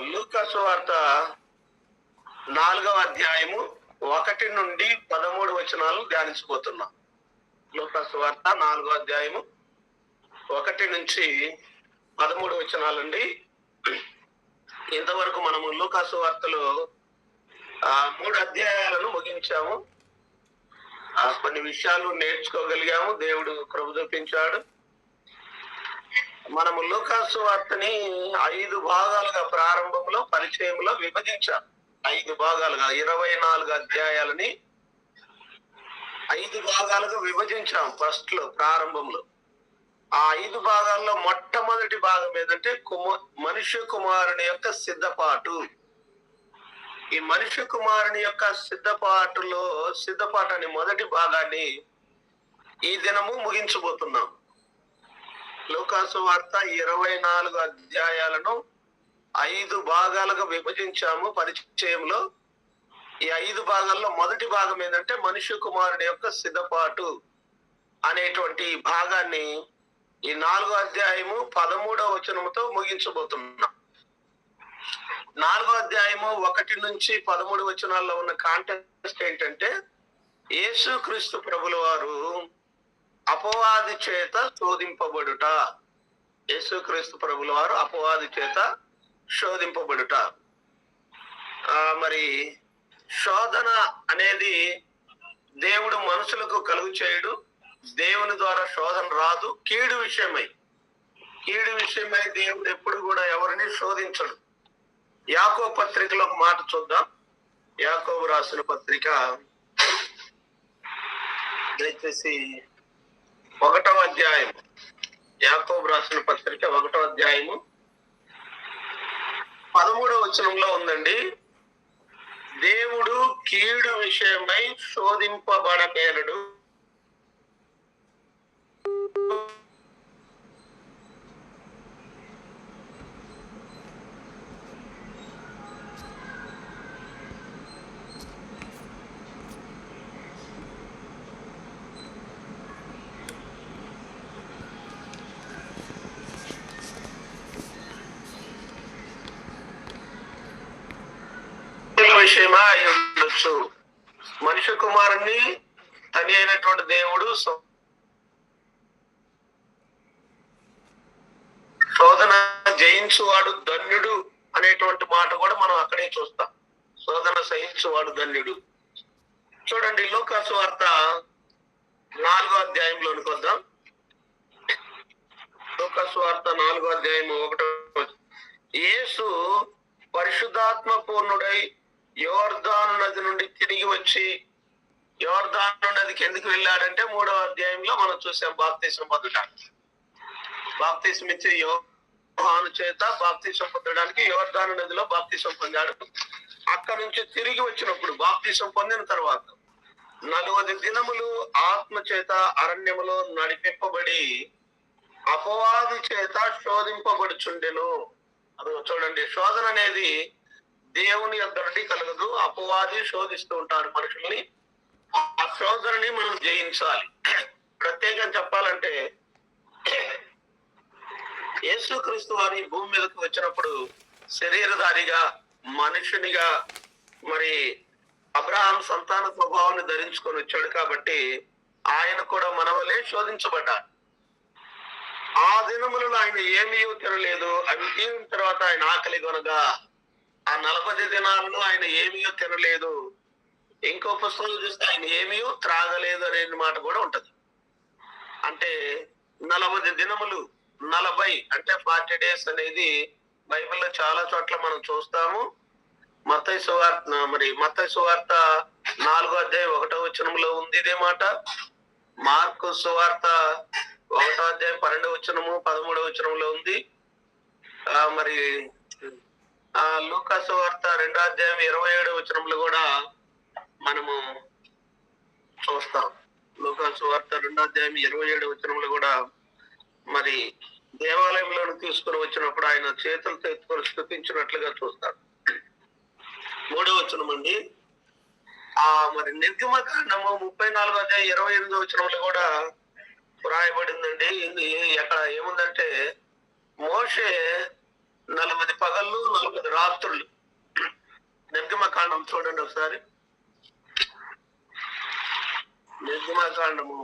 లూకా సువార్త 4వ అధ్యాయము 1 నుండి 13 వచనాలు ధ్యానించబోతున్నాం. లూకా సువార్త 4వ అధ్యాయము 1 నుంచి 13 వచనాలండి. ఇంతవరకు మనము లూకా సువార్తలో 3 అధ్యాయాలను ముగించాము. కొన్ని విషయాలు నేర్చుకోగలిగాము. దేవుడు కృప చూపించాడు. మనము లూకా సువార్తని 5 భాగాలుగా ప్రారంభంలో పరిచయంలో విభజించాం. 5 భాగాలుగా 24 అధ్యాయాలని 5 భాగాలుగా విభజించాం. ఫస్ట్ లో ప్రారంభంలో ఆ 5 భాగాల్లో మొట్టమొదటి భాగం ఏదంటే మనుష్య కుమారుని యొక్క సిద్ధపాటు. ఈ మనుష్య కుమారుని యొక్క సిద్ధపాటు అనే మొదటి భాగాన్ని ఈ దినము ముగించబోతున్నాం. లూకా సువార్త 24 అధ్యాయాలను 5 భాగాలుగా విభజించాము పరిచయంలో. ఈ 5 భాగాల్లో మొదటి భాగం ఏంటంటే మనుష్య కుమారుని యొక్క సిద్ధపాటు అనేటువంటి భాగాన్ని ఈ 4వ అధ్యాయము 13వ వచనముతో ముగించబోతున్నాం. 4వ అధ్యాయము 1 నుంచి 13 వచనాల్లో ఉన్న కాంటెక్స్ట్ ఏంటంటే యేసు క్రీస్తు ప్రభుల వారు అపవాది చేత శోధింపబడుట. యేసుక్రీస్తు ప్రభుల వారు అపవాది చేత శోధింపబడుట. మరి శోధన అనేది దేవుడు మనుషులకు కలుగు చేయడు. దేవుని ద్వారా శోధన రాదు. కీడు విషయమై దేవుడు ఎప్పుడు కూడా ఎవరిని శోధించడు. యాకోబు పత్రికలో ఒక మాట చూద్దాం. యాకోబు రాసిన పత్రిక దయచేసి 1వ అధ్యాయం. యాకోబు రాసిన పత్రిక 1వ అధ్యాయము 13వ వచనంలో ఉందండి. దేవుడు కీడు విషయమై శోధింపబడనేరడు, విషయమా అయి ఉండొచ్చు. మనుష్య కుమారుణ్ణి తని అయినటువంటి దేవుడు శోధన జయించువాడు ధన్యుడు అనేటువంటి మాట కూడా మనం అక్కడే చూస్తాం. శోధన సహించువాడు ధన్యుడు. చూడండి, లూకా సువార్త 4వ అధ్యాయంలోనికి వద్దాం. లూకా సువార్త 4వ అధ్యాయం 1. యేసు పరిశుద్ధాత్మ పూర్ణుడై యోర్దాను నది నుండి తిరిగి వచ్చి, యోర్దాను నదికి ఎందుకు వెళ్ళాడంటే 3వ అధ్యాయంలో మనం చూసాం. బాప్తిసం పొందడానికి, బాప్తిసం ఇచ్చే యోహాను చేత బాప్తిసం పొందడానికి యోర్దాను నదిలో బాప్తిసం పొందాడు. అక్కడి నుంచి తిరిగి వచ్చినప్పుడు బాప్తిసం పొందిన తర్వాత 40 దినములు ఆత్మ చేత అరణ్యములో నడిపింపబడి అపవాది చేత శోధింపబడుచుండెను. అది చూడండి, శోధన అనేది దేవుని యొద్ద నుండి కలగదు. అపవాది శోధిస్తూ ఉంటాడు మనుషుల్ని. ఆ శోధనని మనం జయించాలి. ప్రత్యేకంగా చెప్పాలంటే యేసుక్రీస్తు వారి భూమి మీదకు వచ్చినప్పుడు శరీరధారిగా మనుషునిగా మరి అబ్రహాం సంతాన స్వభావాన్ని ధరించుకొని వచ్చాడు. కాబట్టి ఆయన కూడా మన వలె శోధించబడ్డాడు. ఆ దినములలో ఆయన ఏమీ తినలేదు. అవి తినిన తర్వాత ఆయన ఆకలి కొనగా ఆ 40 దినాలను ఆయన ఏమీ తినలేదు. ఇంకో పుస్తకంలో చూస్తే ఆయన ఏమీ త్రాగలేదు అనే మాట కూడా ఉంటది. అంటే 40 దినములు 40 అంటే 40 days అనేది బైబిల్లో చాలా చోట్ల మనం చూస్తాము. మత్తయి సువార్త 4వ అధ్యాయం 1వ వచనంలో ఉంది ఇదే మాట. మార్కు సువార్త 1వ అధ్యాయం 12వ వచనము 13వ వచనంలో ఉంది. మరి లూకా సువార్త 2వ అధ్యాయం 27వ వచనంలో కూడా మనము చూస్తాం. లూకా సువార్త 2వ అధ్యాయం 27వ వచనంలో కూడా మరి దేవాలయంలోకి తీసుకుని వచ్చినప్పుడు ఆయన చేతులతో ఎత్తుకొని స్తుతించినట్లుగా చూస్తాం. 3వ వచనం అండి. మరి నిర్గమకాండము 34వ అధ్యాయం 28వ వచనంలో కూడా రాయబడిందండి. అక్కడ ఏముందంటే మోషే 40 పగ పగళ్ళు 40 రాత్రులు. నిర్గమకాండం చూడండి ఒకసారి. నిర్గమకాండము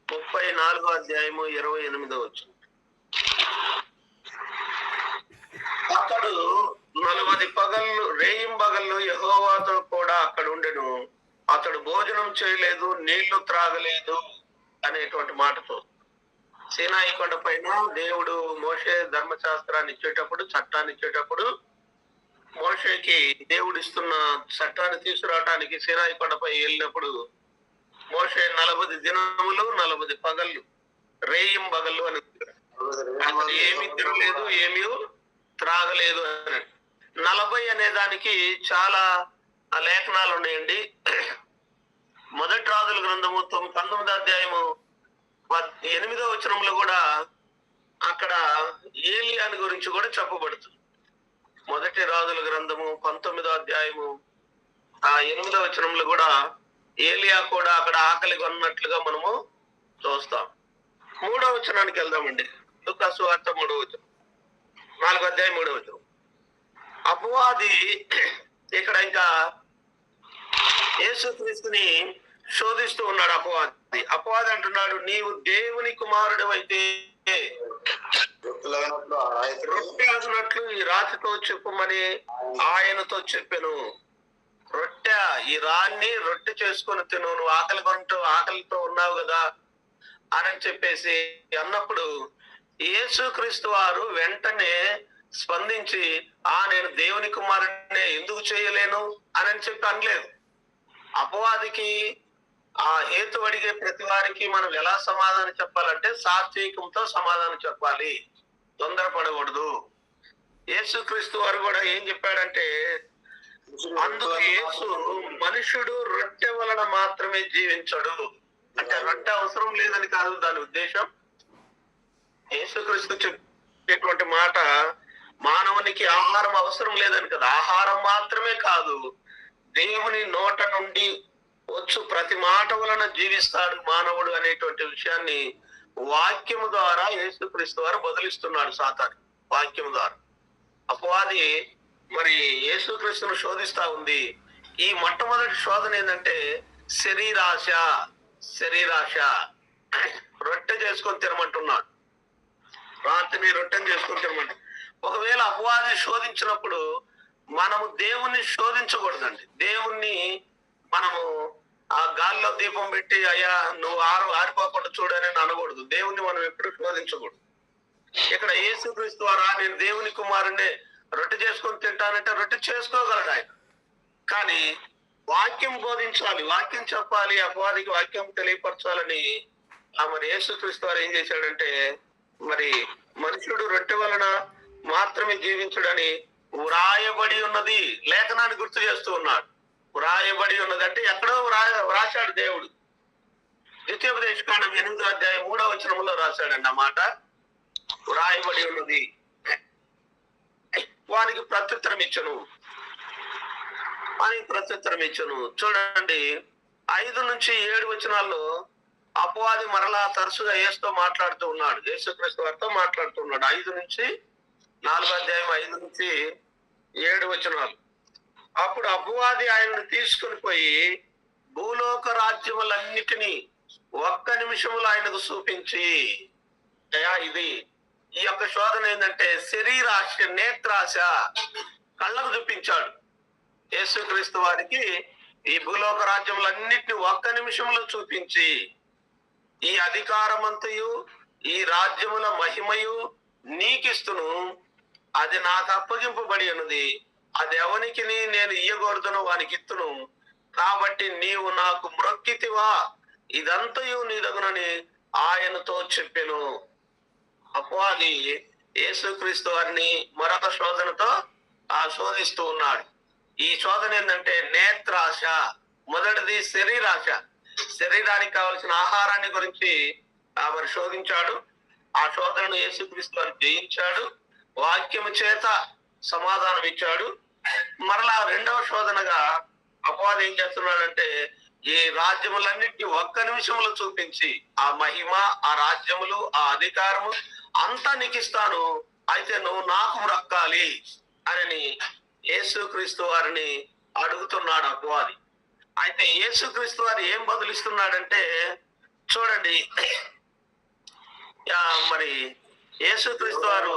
34వ అధ్యాయము 28వ వచనం. అతడు 40 పగళ్ళు రేయింబగళ్ళు యెహోవాతో కూడా అక్కడ ఉండెను. అతడు భోజనం చేయలేదు, నీళ్లు త్రాగలేదు అనేటువంటి మాటతో. సీనాయి కొండ పైన దేవుడు మోషే ధర్మశాస్త్రాన్ని ఇచ్చేటప్పుడు, చట్టాన్ని ఇచ్చేటప్పుడు, మోషేకి దేవుడు ఇస్తున్న చట్టాన్ని తీసుకురావడానికి సీనాయి కొండపై వెళ్ళినప్పుడు మోషే 40 దినములు 40 పగళ్ళు రేయింబగళ్ళు అని అతడు ఏమీ తినలేదు, ఏమీ త్రాగలేదు అని. 40 అనే దానికి చాలా లేఖనాలు ఉన్నాయండి. మొదటి రాజుల గ్రంథము 19వ అధ్యాయము 8వ వచనంలో కూడా అక్కడ ఏలియాని గురించి కూడా చెప్పబడుతుంది. మొదటి రాజుల గ్రంథము 19వ అధ్యాయము 8వ వచనంలో కూడా ఏలియా కూడా అక్కడ ఆకలి కొన్నట్లుగా మనము చూస్తాం. 3వ వచనానికి వెళ్దామండి. లూకా సువార్త 3వ వచనం, 4వ అధ్యాయం 3వ వచనం. అపవాది ఇక్కడ ఇంకా యేసుక్రీస్తుని శోధిస్తూ ఉన్నాడు. అపవాది అంటున్నాడు, నీవు దేవుని కుమారుడు అయితే రొట్టె ఈ రాతితో చెప్పుమని ఆయనతో చెప్పాను. రొట్టె, ఈ రాన్ని రొట్టె చేసుకొని తిను, నువ్వు ఆకలితో ఉన్నావు కదా అని చెప్పేసి అన్నప్పుడు యేసుక్రీస్తు వారు వెంటనే స్పందించి, నేను దేవుని కుమారుడినే ఎందుకు చేయలేను అని చెప్పి అనలేదు. అపవాదికి ఆ హేతు అడిగే ప్రతి వారికి మనం ఎలా సమాధానం చెప్పాలంటే సాత్వికంతో సమాధానం చెప్పాలి, తొందరపడకూడదు. యేసుక్రీస్తు వారు కూడా ఏం చెప్పాడంటే, అందుకు యేసు మనుషుడు రొట్టె వలన మాత్రమే జీవించడు అంటే రొట్టె అవసరం లేదని కాదు దాని ఉద్దేశం. యేసుక్రీస్తు చెప్పేటువంటి మాట మానవునికి ఆహారం అవసరం లేదని కదా. ఆహారం మాత్రమే కాదు, దేవుని నోట నుండి వచ్చు ప్రతి మాట వలన జీవిస్తాడు మానవుడు అనేటువంటి విషయాన్ని వాక్యము ద్వారా యేసుక్రీస్తు వారు బదిలిస్తున్నాడు సాతాను. వాక్యము ద్వారా అపవాది మరి యేసుక్రీస్తును శోధిస్తా ఉంది. ఈ మొట్టమొదటి శోధన ఏంటంటే శరీరాశ. రొట్టె చేసుకొని తినమంటున్నాడు. రాత్రిని రొట్టెని చేసుకొని తినమంట. ఒకవేళ అపవాది శోధించినప్పుడు మనము దేవుణ్ణి శోధించకూడదండి. దేవుణ్ణి మనము ఆ గాల్లో దీపం పెట్టి అయ్యా నువ్వు ఆరిపోకుండా చూడని అనకూడదు. దేవుణ్ణి మనం ఎప్పుడు శోధించకూడదు. ఇక్కడ యేసుక్రీస్తు వారా నేను దేవుని కుమారుణ్ణి రొట్టె చేసుకొని తింటానంటే రొట్టె చేసుకోగలడు ఆయన. కానీ వాక్యం బోధించాలి, వాక్యం చెప్పాలి, అపవాదికి వాక్యం తెలియపరచాలని మరి యేసుక్రీస్తు వారు ఏం చేశాడంటే, మరి మనుషుడు రొట్టె వలన మాత్రమే జీవించడని వ్రాయబడి ఉన్నది లేఖనాన్ని గుర్తు చేస్తూ ఉన్నాడు. వ్రాయబడి ఉన్నది అంటే ఎక్కడో రాశాడు దేవుడు. ద్వితీయోపదేశకాండం 8వ అధ్యాయం 3వ వచనంలో రాశాడండి ఆ మాట. వ్రాయబడి ఉన్నది. వానికి ప్రత్యుత్తరం ఇచ్చను. చూడండి 5 నుంచి 7 వచనాల్లో అపవాది మరలా తరచుగా యేసుతో మాట్లాడుతూ ఉన్నాడు, యేసుక్రీస్తు వారితో మాట్లాడుతూ ఉన్నాడు. 5 నుంచి 4వ అధ్యాయం 5 నుంచి 7 వచనాలు. అప్పుడు అపవాది ఆయనను తీసుకుని పోయి భూలోక రాజ్యములన్నిటినీ ఒక్క నిమిషంలో ఆయనకు చూపించి, ఇది ఈ యొక్క శోధన ఏంటంటే శరీరాశ, నేత్రాశ, కళ్ళకు చూపించాడు. యేసుక్రీస్తు వారికి ఈ భూలోక రాజ్యములన్నిటిని ఒక్క నిమిషంలో చూపించి, ఈ అధికారమంతయు ఈ రాజ్యముల మహిమయు నీకిస్తును, అది నాకు అప్పగింపబడి ఉన్నది, అది ఎవనికి నేను ఇయ్యకూడదును వానికి ఇత్తును, కాబట్టి నీవు నాకు మ్రొక్కితివా, ఇదంతయు నీ దగ్గరని ఆయనతో చెప్పెను. అపవాది యేసుక్రీస్తు వారిని మరొక శోధనతో శోధిస్తూ ఉన్నాడు. ఈ శోధన ఏంటంటే నేత్రాశ. మొదటిది శరీరాశ. శరీరానికి కావలసిన ఆహారాన్ని గురించి మరి శోధించాడు. ఆ శోధనను యేసుక్రీస్తు వారు జయించాడు. వాక్యము చేత సమాధానం ఇచ్చాడు. మరలా రెండవ శోధనగా అపవాది ఏం చేస్తున్నాడంటే ఈ రాజ్యములన్నిటిని ఒక్క నిమిషంలో చూపించి, ఆ మహిమ, ఆ రాజ్యములు, ఆ అధికారము అంతా నీకు ఇస్తాను, అయితే నువ్వు నాకు మ్రొక్కాలి అని యేసుక్రీస్తు వారిని అడుగుతున్నాడు అపవాది. అయితే యేసుక్రీస్తు వారు ఏం బదులిస్తున్నాడంటే చూడండి, మరి యేసుక్రీస్తు వారు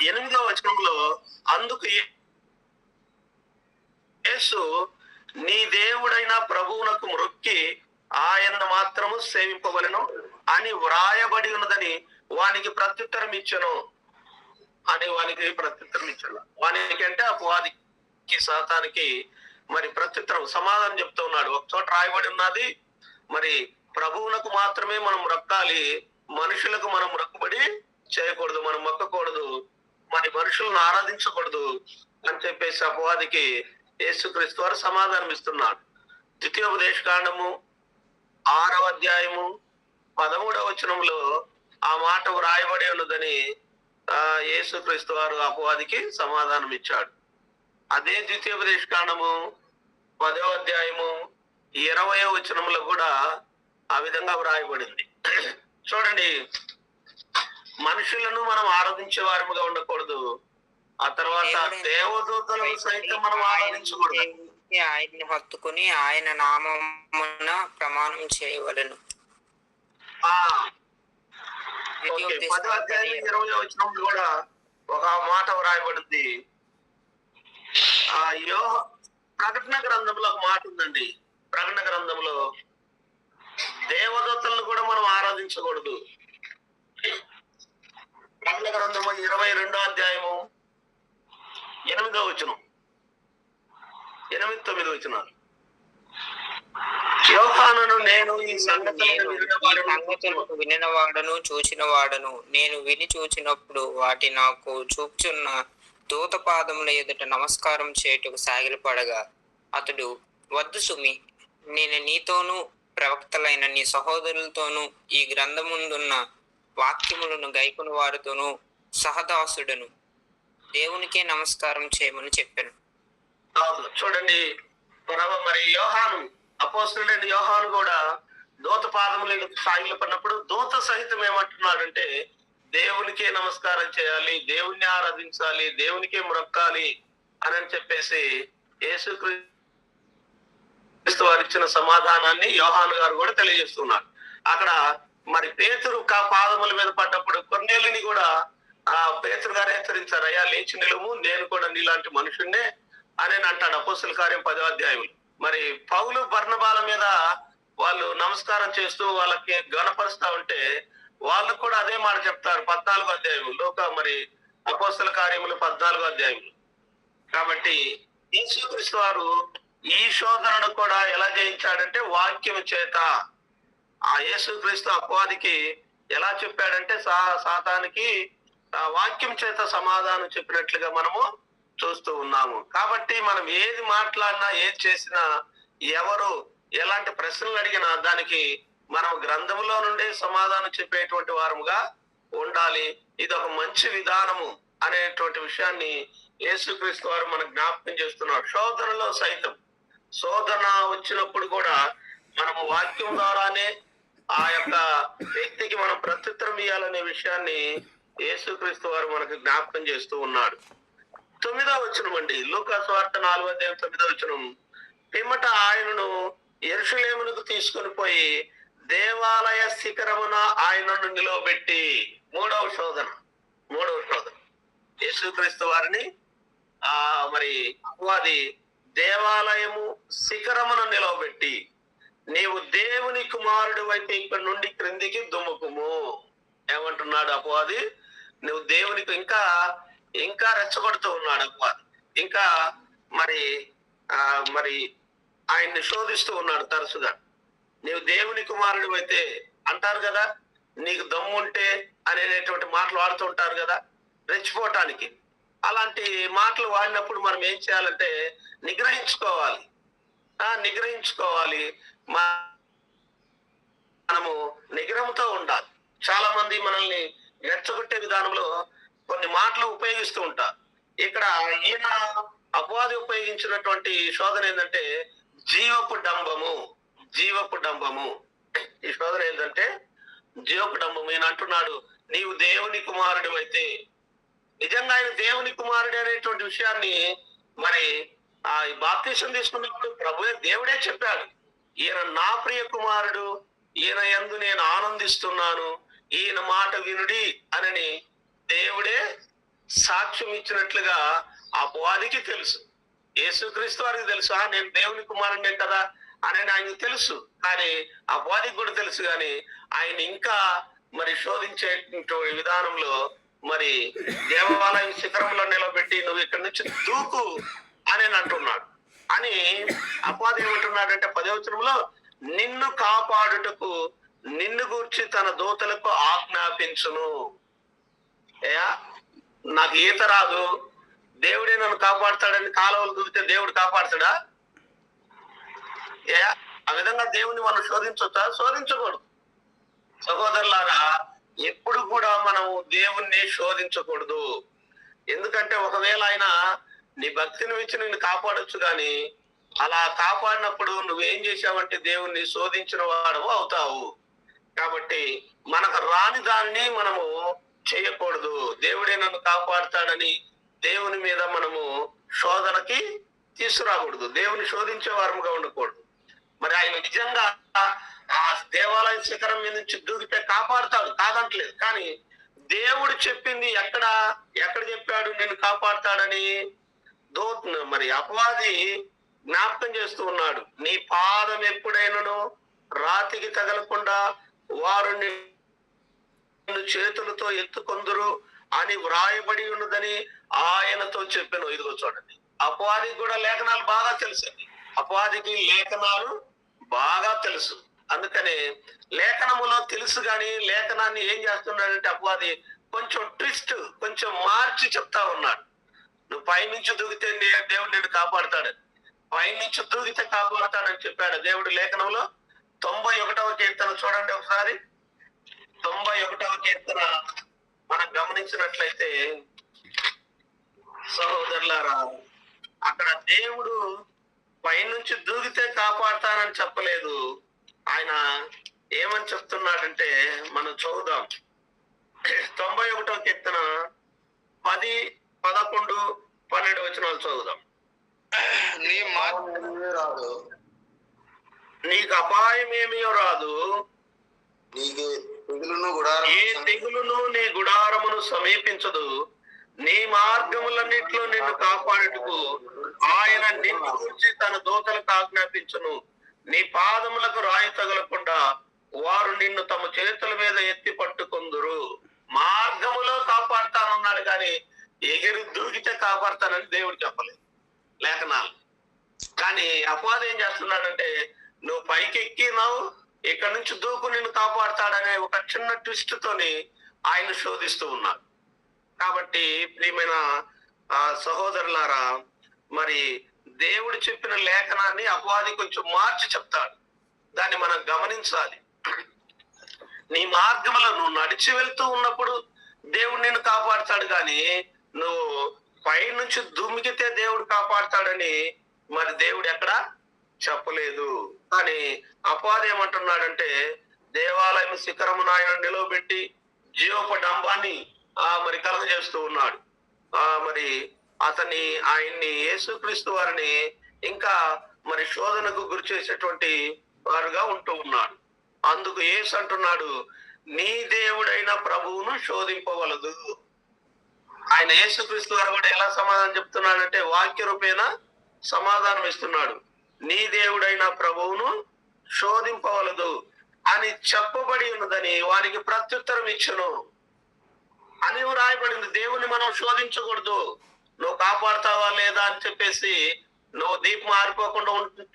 8వ వచనంలో, అందుకు యేసు నీ దేవుడైన ప్రభువునకు మ్రొక్కి ఆయనను మాత్రము సేవింపవలెను అని వ్రాయబడి ఉన్నదని వానికి ప్రత్యుత్తరం ఇచ్చెను అని వానికి ప్రత్యుత్తరం ఇచ్చాడు. వానికి అంటే అపవాదికి, సాతానికి మరి ప్రత్యుత్తరం సమాధానం చెప్తూ ఉన్నాడు. ఒక చోట రాయబడి ఉన్నది, మరి ప్రభువునకు మాత్రమే మనం మ్రొక్కాలి, మనుషులకు మనం మ్రొక్కబడి చేయకూడదు, మనం మొక్కకూడదు, మరి మనుషులను ఆరాధించకూడదు అని చెప్పేసి అపవాదికి యేసుక్రీస్తు వారు సమాధానం ఇస్తున్నాడు. ద్వితీయోపదేశకాండము 6వ అధ్యాయము 13వ వచనంలో ఆ మాట వ్రాయబడి ఉన్నదని యేసుక్రీస్తు వారు అపవాదికి సమాధానం ఇచ్చాడు. అదే ద్వితీయోపదేశకాండము 10వ అధ్యాయము 20వ వచనంలో కూడా ఆ విధంగా వ్రాయబడింది. చూడండి, మనుషులను మనం ఆరాధించే వారముగా ఉండకూడదు, ఆ తర్వాత దేవదూతలను సైతం మనం ఆరాధించకూడదు. ఆయన్ని హత్తుకుని ఆయన నామమున ప్రమాణం చేయవలెను. 10వ అధ్యాయం 20వ వచనంలో కూడా ఒక మాట వ్రాయబడింది. ప్రకటన గ్రంథంలో ఒక మాట ఉందండి. ప్రకటన గ్రంథంలో దేవదూతలను కూడా మనం ఆరాధించకూడదు. ప్రకటన గ్రంథము 22వ అధ్యాయము 8వ వచనం, 8, 9 వచనాలు. యోహానును నేను ఈ సంగతులను వినినవాడను చూచిన వాడను. నేను విని చూచినప్పుడు వాటి నాకు చూపుచున్న దూత పాదముల ఎదుట నమస్కారం చేయుటకు సాగిలపడగా అతడు, వద్దు సుమి, నేను నీతోనూ ప్రవక్తలైన నీ సహోదరులతోనూ ఈ గ్రంథముందున్న వాక్యములను గైకొను వారితోనూ సహదాసుడను, దేవునికే నమస్కారం చేయమని చెప్పాను. చూడండి, మరి యోహాను, అపోస్తలుడైన యోహాను కూడా దూత పాదములు సాగిలపడినప్పుడు దూత సహితం ఏమంటున్నాడంటే దేవునికే నమస్కారం చేయాలి, దేవుణ్ణి ఆరాధించాలి, దేవునికే మ్రొక్కాలి అని చెప్పేసి యేసుక్రీస్తు వారు ఇచ్చిన సమాధానాన్ని యోహాను గారు కూడా తెలియజేస్తున్నారు. అక్కడ మరి పేతురు పాదముల మీద పడ్డప్పుడు కొర్నేలిని కూడా పేతురు గారు హెచ్చరించారు, అయ్యా లేచి నిలుము, నేను కూడా నీలాంటి మనుషున్నే అని అంటాడు అపోస్తల కార్యం 10వ అధ్యాయం. మరి పౌలు బర్నబాల మీద వాళ్ళు నమస్కారం చేస్తూ వాళ్ళకి గణపరుస్తా ఉంటే వాళ్ళు కూడా అదే మాట చెప్తారు 14వ అధ్యాయంలో, మరి అపోస్తల కార్యములు 14వ అధ్యాయంలో. కాబట్టి యేసుక్రీస్తు వారు ఈ శోధనను కూడా ఎలా జయించాడంటే వాక్యం చేత. ఆ యేసుక్రీస్తు అపవాదికి ఎలా చెప్పాడంటే సాతానికి వాక్యం చేత సమాధానం చెప్పినట్లుగా మనము చూస్తూ ఉన్నాము. కాబట్టి మనం ఏది మాట్లాడినా, ఏది చేసినా, ఎవరు ఎలాంటి ప్రశ్నలు అడిగినా దానికి మనం గ్రంథంలో నుండే సమాధానం చెప్పేటువంటి వారముగా ఉండాలి. ఇది ఒక మంచి విధానము అనేటువంటి విషయాన్ని యేసుక్రీస్తు వారు మనకు జ్ఞాపకం చేస్తున్నారు. శోధనలో సైతం, శోధన వచ్చినప్పుడు కూడా మనము వాక్యం ద్వారానే ఆ యొక్క వ్యక్తికి మనం ప్రత్యుత్తరం ఇవ్వాలనే విషయాన్ని యేసుక్రీస్తు వారు మనకు జ్ఞాపకం చేస్తూ ఉన్నాడు. 9వ వచనం అండి, లూకా సువార్త 4వ అధ్యాయం 9వ వచనం. పిమ్మట ఆయనను యెరూషలేమునకు తీసుకొని పోయి దేవాలయ శిఖరమున ఆయనను నిలవబెట్టి, మూడవ శోధన యేసుక్రీస్తు వారిని మరి అపవాది దేవాలయము శిఖరమున నిలవబెట్టి, నీవు దేవుని కుమారుడు అయితే ఇక్కడ నుండి క్రిందికి దుమ్ముకుము ఏమంటున్నాడు అపవాది. నువ్వు దేవునికి ఇంకా రెచ్చగొడుతూ ఉన్నాడు అపవాది. ఇంకా మరి ఆయన్ని శోధిస్తూ ఉన్నాడు తరచుగా. నీవు దేవుని కుమారుడు అయితే అంటారు కదా, నీకు దమ్ము ఉంటే అనేటువంటి మాటలు వాడుతూ ఉంటారు కదా రెచ్చిపోవటానికి. అలాంటి మాటలు వాడినప్పుడు మనం ఏం చేయాలంటే నిగ్రహించుకోవాలి. మనము నిగ్రహంతో ఉండాలి. చాలా మంది మనల్ని రెచ్చగొట్టే విధానంలో కొన్ని మాటలు ఉపయోగిస్తూ ఉంటారు. ఇక్కడ ఈయన అపవాది ఉపయోగించినటువంటి శోధన ఏంటంటే జీవపు డంబము. ఈ శోధన ఏంటంటే జీవపు డంబము. ఈయన అంటున్నాడు, నీవు దేవుని కుమారుడు అయితే, నిజంగా ఆయన దేవుని కుమారుడు అనేటువంటి విషయాన్ని మరి ఆ బాప్తిసం తీసుకున్నప్పుడు ప్రభువే దేవుడే చెప్పాడు, ఈయన నా ప్రియ కుమారుడు, ఈయన యందు నేను ఆనందిస్తున్నాను, ఈయన మాట వినుడి అని దేవుడే సాక్ష్యం ఇచ్చినట్లుగా అపవాదికి తెలుసు. యేసుక్రీస్తు వారికి తెలుసు, నేను దేవుని కుమారుడే కదా అని ఆయనకు తెలుసు. కానీ అపవాదికి కూడా తెలుసు. కానీ ఆయన ఇంకా మరి శోధించే విధానంలో మరి దేవాలయం శిఖరంలో నిలబెట్టి నువ్వు ఇక్కడి నుంచి దూకు అని అంటున్నాడు. అని అపవాది ఏమంటున్నాడంటే 10వ వచనంలో, నిన్ను కాపాడుటకు నిన్ను గూర్చి తన దూతలకు ఆజ్ఞాపించును. అయ్యా నాకు ఈత రాదు, దేవుడే నన్ను కాపాడుతాడని కాలువలు దూకితే దేవుడు కాపాడుతాడా? ఆ విధంగా దేవుని మనం శోధించొచ్చా? శోధించకూడదు. సహోదరులారా, ఎప్పుడు కూడా మనం దేవుణ్ణి శోధించకూడదు. ఎందుకంటే ఒకవేళ ఆయన నీ భక్తిని ఇచ్చి నిన్ను కాపాడొచ్చు, కానీ అలా కాపాడినప్పుడు నువ్వేం చేశావంటే దేవుణ్ణి శోధించిన వాడు అవుతావు. కాబట్టి మనకు రాని దాన్ని మనము చేయకూడదు. దేవుడే నన్ను కాపాడుతాడని దేవుని మీద మనము శోధనకి తీసుకురాకూడదు. దేవుని శోధించే వారముగా ఉండకూడదు. మరి ఆయన నిజంగా ఆ దేవాలయ శిఖరం మీద నుంచి దూకితే కాపాడుతాడు, కాదంటలేదు. కానీ దేవుడు చెప్పింది ఎక్కడ చెప్పాడు నేను కాపాడుతాడని? మరి అపవాది జ్ఞాపకం చేస్తూ ఉన్నాడు, నీ పాదం ఎప్పుడైనాను రాతికి తగలకుండా వారు నిన్ను చేతులతో ఎత్తుకొందురు అని వ్రాయబడి ఉన్నదని ఆయనతో చెప్పాను. ఇదిగో చూడండి, అపవాదికి కూడా లేఖనాలు బాగా తెలుసండి. అపవాదికి లేఖనాలు బాగా తెలుసు. అందుకని లేఖనములో తెలుసు, కానీ లేఖనాన్ని ఏం చేస్తున్నాడంటే అపవాది కొంచెం ట్విస్ట్, కొంచెం మార్చి చెప్తా ఉన్నాడు. నువ్వు పైనుంచి దూకితే దేవుడు నిన్ను కాపాడుతాడు, పైనుంచి దూకితే కాపాడుతాడని చెప్పాడు దేవుడు లేఖనంలో. 91వ కీర్తన చూడండి ఒకసారి. 91వ కీర్తన మనం గమనించినట్లయితే సహోదరులారా, అక్కడ దేవుడు పైనుంచి దూకితే కాపాడుతానని చెప్పలేదు. ఆయన ఏమని చెప్తున్నాడంటే మనం చూద్దాం. 91వ కీర్తన 10, 11, 12 వచనాలు చదువుదాం. నీ రాదు, నీకు అపాయం ఏమీ రాదు, నీకు ఏ తెగులును నీ గుడారమును సమీపించదు, నీ మార్గములన్నిట్లో నిన్ను కాపాడుటకు ఆయన నిన్ను గురించి తన దూతలకు ఆజ్ఞాపించును. నీ పాదములకు రాయి తగలకుండా వారు నిన్ను తమ చేతుల మీద ఎత్తి పట్టుకొందురు. మార్గములో కాపాడుతానన్నాడు, కానీ ఎగిరి దూకితే కాపాడుతానని దేవుడు చెప్పలేదు లేఖనాలు. కానీ అపవాది ఏం చేస్తున్నాడంటే, నువ్వు పైకి ఎక్కినావు, ఇక్కడ నుంచి దూకు నిన్ను కాపాడుతాడనే ఒక చిన్న ట్విస్ట్ తోని ఆయన శోధిస్తూ ఉన్నాడు. కాబట్టి ప్రియమైన సహోదరులారా, మరి దేవుడు చెప్పిన లేఖనాన్ని అపవాది కొంచెం మార్చి చెప్తాడు. దాన్ని మనం గమనించాలి. నీ మార్గంలో నువ్వు నడిచి వెళ్తూ ఉన్నప్పుడు దేవుడు నిన్ను కాపాడుతాడు, కానీ నువ్వు పై నుంచి దుమికితే దేవుడు కాపాడుతాడని మరి దేవుడు ఎక్కడ చెప్పలేదు. కానీ అపవాది ఏమంటున్నాడంటే, దేవాలయం శిఖరమున ఆయన నిలవబెట్టి జీవోపడంబాన్ని మరి కలగజేస్తూ ఉన్నాడు. మరి ఆయన్ని యేసుక్రీస్తు వారిని ఇంకా మరి శోధనకు గురి చేసేటువంటి వారుగా ఉంటూ ఉన్నాడు. అందుకు యేసు అంటున్నాడు, నీ దేవుడైన ప్రభువును శోధింపవలదు. ఆయన యేసుక్రీస్తు వారు కూడా ఎలా సమాధానం చెప్తున్నాడంటే, వాక్య రూపేణ సమాధానం ఇస్తున్నాడు. నీ దేవుడైన ప్రభువును శోధింపవలదు అని చెప్పబడి ఉన్నదని వానికి ప్రత్యుత్తరం ఇచ్చును అని రాయబడింది. దేవుని మనం శోధించకూడదు. నువ్వు కాపాడుతావా లేదా అని చెప్పేసి నువ్వు దీపం ఆరిపోకుండా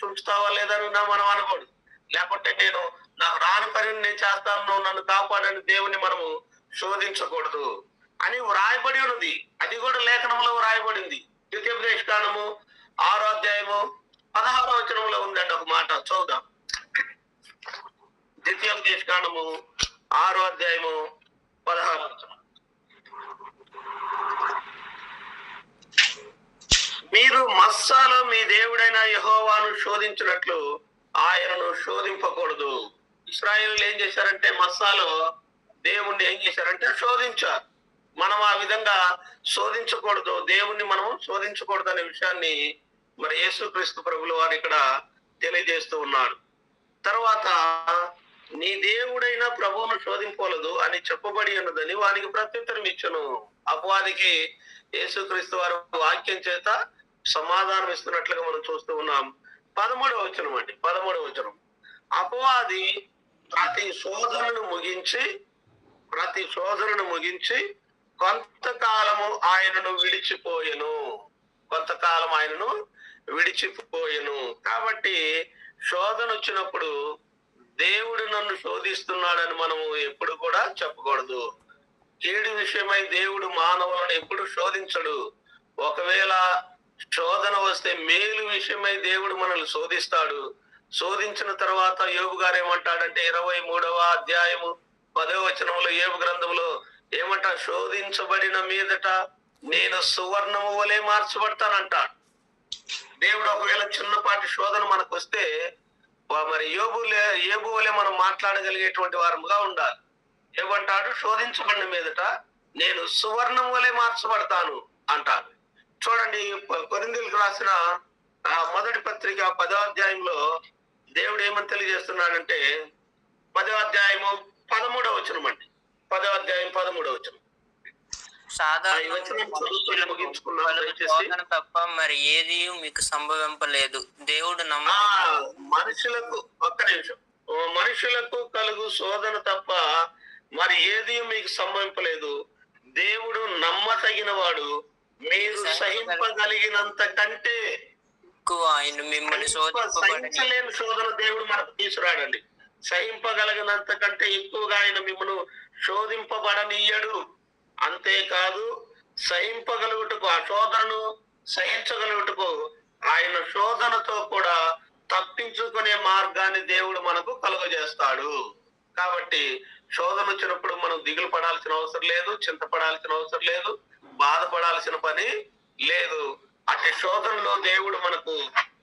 ఉంచుతావా లేదా అని మనం అనకూడదు. లేకుంటే నాకు రాని పని నేను చేస్తాను, నువ్వు నన్ను కాపాడని దేవుని మనము శోధించకూడదు అని వ్రాయబడి ఉన్నది. అది కూడా లేఖనంలో వ్రాయబడింది. ద్వితీయోపదేశకాండము 6వ అధ్యాయము 16వ వచనంలో ఉందండి. ఒక మాట చూద్దాం. ద్వితీయోపదేశకాండము 6వ అధ్యాయము 16వ వచనం. మీరు మస్సాలో మీ దేవుడైన యెహోవాను శోధించినట్లు ఆయనను శోధింపకూడదు. ఇశ్రాయేలు ఏం చేశారంటే, మస్సాలో దేవుణ్ణి ఏం చేశారంటే శోధించారు. మనం ఆ విధంగా శోధించకూడదు, దేవుణ్ణి మనం శోధించకూడదు అనే విషయాన్ని మరి యేసుక్రీస్తు ప్రభుల వారు ఇక్కడ తెలియజేస్తూ ఉన్నాడు. తర్వాత నీ దేవుడైన ప్రభువును శోధింపవలదు అని చెప్పబడి ఉన్నదని వానికి ప్రత్యుత్తరం ఇచ్చును. అపవాదికి యేసుక్రీస్తు వారు వాక్యం చేత సమాధానం ఇస్తున్నట్లుగా మనం చూస్తూ ఉన్నాం. 13వ వచనం అండి, 13వ వచనం. అపవాది ప్రతి శోధనను ముగించి కొంతకాలం ఆయనను విడిచిపోయెను. కాబట్టి శోధన వచ్చినప్పుడు దేవుడు నన్ను శోధిస్తున్నాడని మనము ఎప్పుడు కూడా చెప్పకూడదు. కీడు విషయమై దేవుడు మానవులను ఎప్పుడు శోధించడు. ఒకవేళ శోధన వస్తే మేలు విషయమై దేవుడు మనల్ని శోధిస్తాడు. శోధించిన తర్వాత యోబు గారు ఏమంటాడంటే 23వ అధ్యాయము 10వ వచనంలో యోబు గ్రంథంలో ఏమంటా, శోధించబడిన మీదట నేను సువర్ణము వలె మార్చబడతానంటాడు. దేవుడు ఒకవేళ చిన్నపాటి శోధన మనకు వస్తే మరి యోబు వలె మనం మాట్లాడగలిగేటువంటి వారముగా ఉండాలి. ఏమంటాడు, శోధించబడిన మీదట నేను సువర్ణం వలె మార్చబడతాను అంటాడు. చూడండి, కొరింథీయులకు రాసిన మొదటి పత్రిక 10వ అధ్యాయంలో దేవుడు ఏమని తెలియజేస్తున్నాడంటే 10వ అధ్యాయము 13వ వచనం అండి, 10వ అధ్యాయం 13వ వచనం. శోధన తప్ప మరి ఏది మీకు సంభవింపలేదు. దేవుడు మనుషులకు కలుగు శోధన తప్ప మరి ఏది మీకు సంభవింపలేదు. దేవుడు నమ్మతగిన వాడు, మీరు సహింపగలిగినంత కంటే ఆయన మిమ్మల్ని సహించలేని శోధన దేవుడు మనకు తీసుకురాడండి. సహింపగలిగినంత కంటే ఎక్కువగా ఆయన మిమ్మల్ని శోధింపబడనీయడు. అంతేకాదు, సహింపగలుగుటకు, ఆ శోధనను సహించగలుగుటకు ఆయన శోధనతో కూడా తప్పించుకునే మార్గాన్ని దేవుడు మనకు కలుగజేస్తాడు. కాబట్టి శోధన వచ్చినప్పుడు మనం దిగులు పడాల్సిన అవసరం లేదు, చింతపడాల్సిన అవసరం లేదు, బాధపడాల్సిన పని లేదు. అటు శోధనలో దేవుడు మనకు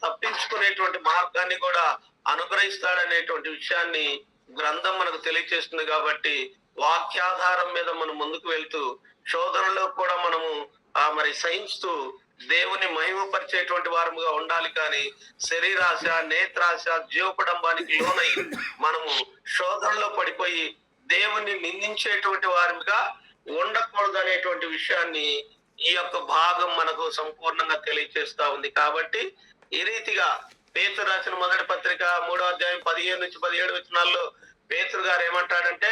తప్పించుకునేటువంటి మార్గాన్ని కూడా అనుగ్రహిస్తాడనేటువంటి విషయాన్ని గ్రంథం మనకు తెలియజేస్తుంది. కాబట్టి వాక్యాధారం మీద మనం ముందుకు వెళ్తూ శోధనలో కూడా మనము మరి సహించుతూ దేవుని మహిమపరిచేటువంటి వారముగా ఉండాలి. కానీ శరీరాశ, నేత్రాశ, జీవపడంబానికి లోనై మనము శోధనలో పడిపోయి దేవుణ్ణి నిందించేటువంటి వారిగా ఉండకూడదు అనేటువంటి విషయాన్ని ఈ యొక్క భాగం మనకు సంపూర్ణంగా తెలియజేస్తా ఉంది. కాబట్టి ఈ రీతిగా పేతురు రాసిన మొదటి పత్రిక 3వ అధ్యాయం 15 నుంచి 17 వచనాల్లో పేతురు గారు ఏమంటాడంటే,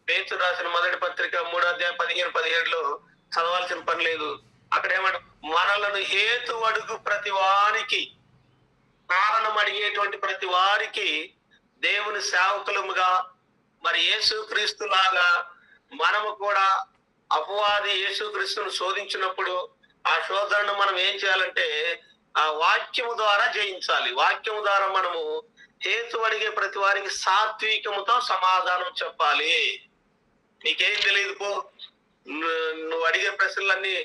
పేతురు రాసిన మొదటి పత్రిక 3వ అధ్యాయం 15-17లో చదవాల్సిన పని లేదు. అక్కడ ఏమంట, మనలను హేతు అడుగు ప్రతి వారికి, కారణం అడిగేటువంటి ప్రతి వారికి దేవుని సేవకులముగా మరి యేసుక్రీస్తు లాగా మనము కూడా అపవాది యేసుక్రీస్తును శోధించినప్పుడు ఆ శోధనను మనం ఏం చేయాలంటే ఆ వాక్యము ద్వారా జయించాలి. వాక్యము ద్వారా మనము హేతు అడిగే ప్రతి వారికి సాత్వికముతో సమాధానం చెప్పాలి. నీకేం తెలియదు పో, నువ్వు అడిగే ప్రశ్నలన్నీ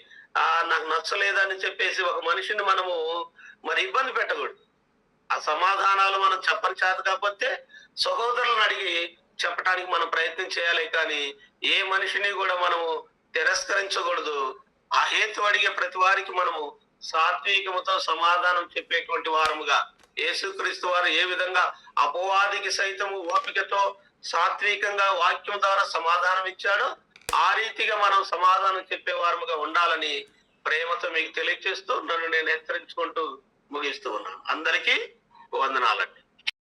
నాకు నచ్చలేదని చెప్పేసి ఒక మనిషిని మనము మరి ఇబ్బంది పెట్టకూడదు. ఆ సమాధానాలు మనం చెప్పని చేత కాకపోతే సహోదరులను అడిగి చెప్పడానికి మనం ప్రయత్నం చేయాలి. కానీ ఏ మనిషిని కూడా మనము తిరస్కరించకూడదు. ఆ హేతు అడిగే ప్రతి వారికి మనము సాత్వికముతో సమాధానం చెప్పేటువంటి వారముగా, యేసుక్రీస్తు వారు ఏ విధంగా అపవాదికి సైతము ఓపికతో సాత్వికంగా వాక్యం ద్వారా సమాధానం ఇచ్చాడో ఆ రీతిగా మనం సమాధానం చెప్పే వారముగా ఉండాలని ప్రేమతో మీకు తెలియజేస్తూ నన్ను నేను హెచ్చరించుకుంటూ ముగిస్తూ ఉన్నాను. అందరికీ వందనాలండి.